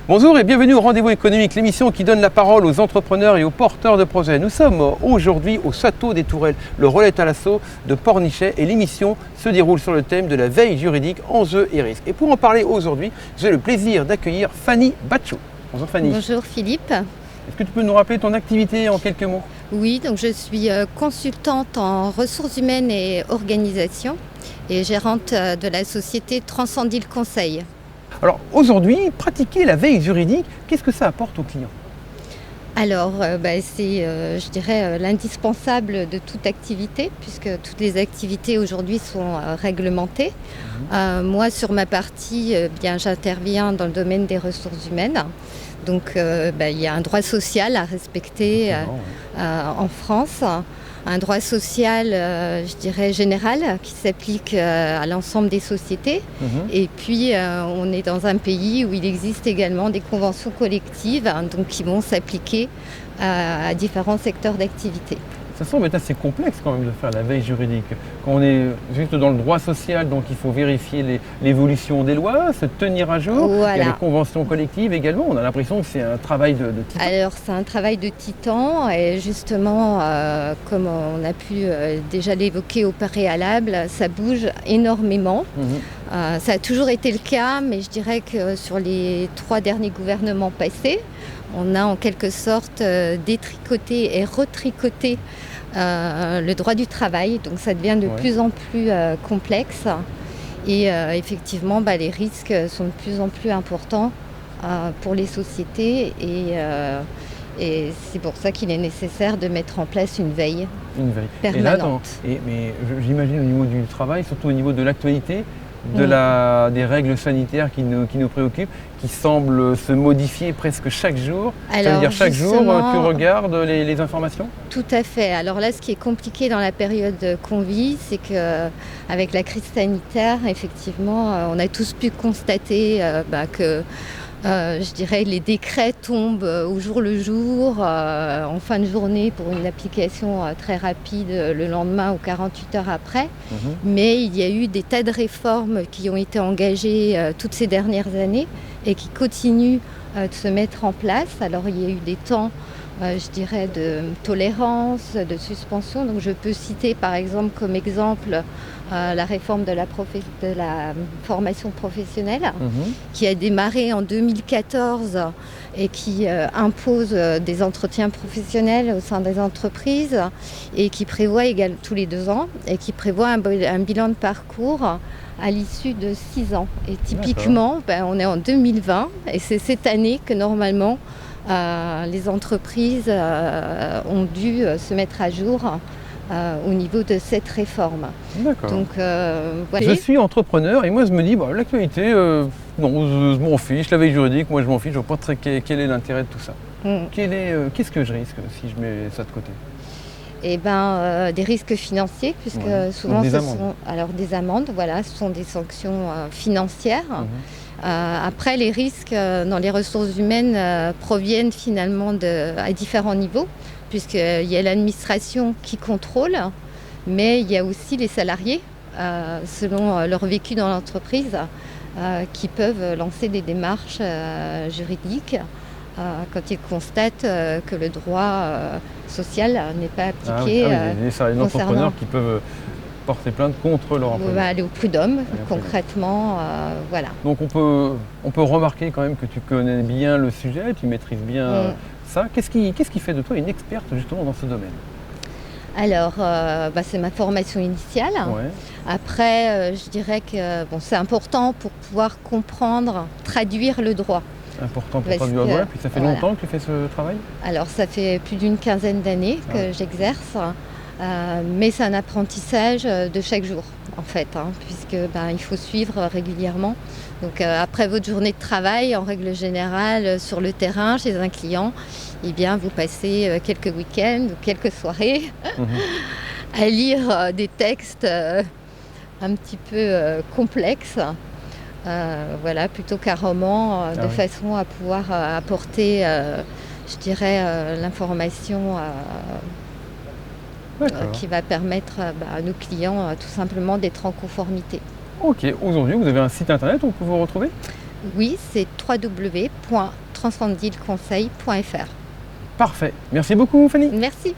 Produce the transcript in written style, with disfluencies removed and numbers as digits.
Bonjour et bienvenue au Rendez-vous économique, l'émission qui donne la parole aux entrepreneurs et aux porteurs de projets. Nous sommes aujourd'hui au Château des Tourelles, le relais à l'assaut de Pornichet, et l'émission se déroule sur le thème de la veille juridique, enjeux et risques. Et pour en parler aujourd'hui, j'ai le plaisir d'accueillir Fanny Batchou. Bonjour Fanny. Bonjour Philippe. Est-ce que tu peux nous rappeler ton activité en quelques mots? Oui, donc je suis consultante en ressources humaines et organisation et gérante de la société Transcendil Conseil. Alors aujourd'hui, pratiquer la veille juridique, qu'est-ce que ça apporte aux clients? Alors, c'est, je dirais, l'indispensable de toute activité, puisque toutes les activités aujourd'hui sont réglementées. Moi, sur ma partie, j'interviens dans le domaine des ressources humaines. Donc, il y a un droit social à respecter en France. Un droit social, je dirais, général, qui s'applique à l'ensemble des sociétés. Et puis, on est dans un pays où il existe également des conventions collectives, donc, qui vont s'appliquer à différents secteurs d'activité. Ça semble être assez complexe quand même de faire la veille juridique. Quand on est juste dans le droit social, donc il faut vérifier l'évolution des lois, se tenir à jour. Voilà. Il y a les conventions collectives également. On a l'impression que c'est un travail de titan. Alors c'est un travail de titan et justement, comme on a pu déjà l'évoquer au préalable, ça bouge énormément. Ça a toujours été le cas, mais je dirais que sur les 3 derniers gouvernements passés, on a en quelque sorte détricoté et retricoté le droit du travail, donc ça devient de plus en plus complexe et effectivement les risques sont de plus en plus importants pour les sociétés et c'est pour ça qu'il est nécessaire de mettre en place une veille permanente. Mais j'imagine au niveau du travail, surtout au niveau de l'actualité, des règles sanitaires qui nous préoccupent, qui semblent se modifier presque chaque jour. Alors, ça veut dire chaque jour, tu regardes les informations? Tout à fait. Alors là, ce qui est compliqué dans la période qu'on vit, c'est qu'avec la crise sanitaire, effectivement, on a tous pu constater que je dirais les décrets tombent au jour le jour, en fin de journée pour une application très rapide le lendemain ou 48 heures après. Mais il y a eu des tas de réformes qui ont été engagées toutes ces dernières années et qui continuent de se mettre en place. Alors il y a eu des temps, je dirais, de tolérance, de suspension. Donc je peux citer par exemple comme exemple la réforme de la formation professionnelle qui a démarré en 2014 et qui impose des entretiens professionnels au sein des entreprises et qui prévoit tous les 2 ans et qui prévoit un bilan de parcours à l'issue de 6 ans. Et typiquement, on est en 2020 et c'est cette année que normalement les entreprises ont dû se mettre à jour au niveau de cette réforme. D'accord. Donc, Je suis entrepreneur et moi je me dis, l'actualité, non, je m'en fiche, la veille juridique, moi je m'en fiche, je ne vois pas très quel est l'intérêt de tout ça. Qu'est-ce que je risque si je mets ça de côté? Des risques financiers, puisque souvent des amendes, ce sont des sanctions financières. Après, les risques dans les ressources humaines proviennent finalement à différents niveaux, puisqu'il y a l'administration qui contrôle, mais il y a aussi les salariés, selon leur vécu dans l'entreprise, qui peuvent lancer des démarches juridiques quand ils constatent que le droit social n'est pas appliqué. Les salariés d'entrepreneurs qui peuvent porter plainte contre leur employeur. Aller au prud'homme, concrètement, voilà. Donc on peut remarquer quand même que tu connais bien le sujet, tu maîtrises bien ça. Qu'est-ce qui fait de toi une experte justement dans ce domaine? Alors, c'est ma formation initiale. Après, je dirais que c'est important pour pouvoir comprendre, traduire le droit. Important pour traduire le droit. Puis ça fait longtemps que tu fais ce travail? Alors, ça fait plus d'une quinzaine d'années que j'exerce. Mais c'est un apprentissage de chaque jour en fait, puisque il faut suivre régulièrement. Donc après votre journée de travail, en règle générale, sur le terrain, chez un client, vous passez quelques week-ends ou quelques soirées à lire des textes un petit peu complexes, plutôt qu'un roman, de façon à pouvoir apporter, je dirais, l'information qui va permettre à nos clients tout simplement d'être en conformité. Ok, aujourd'hui vous avez un site internet où on peut vous retrouver? Oui, c'est www.transcendilconseil.fr. Parfait. Merci beaucoup, Fanny. Merci.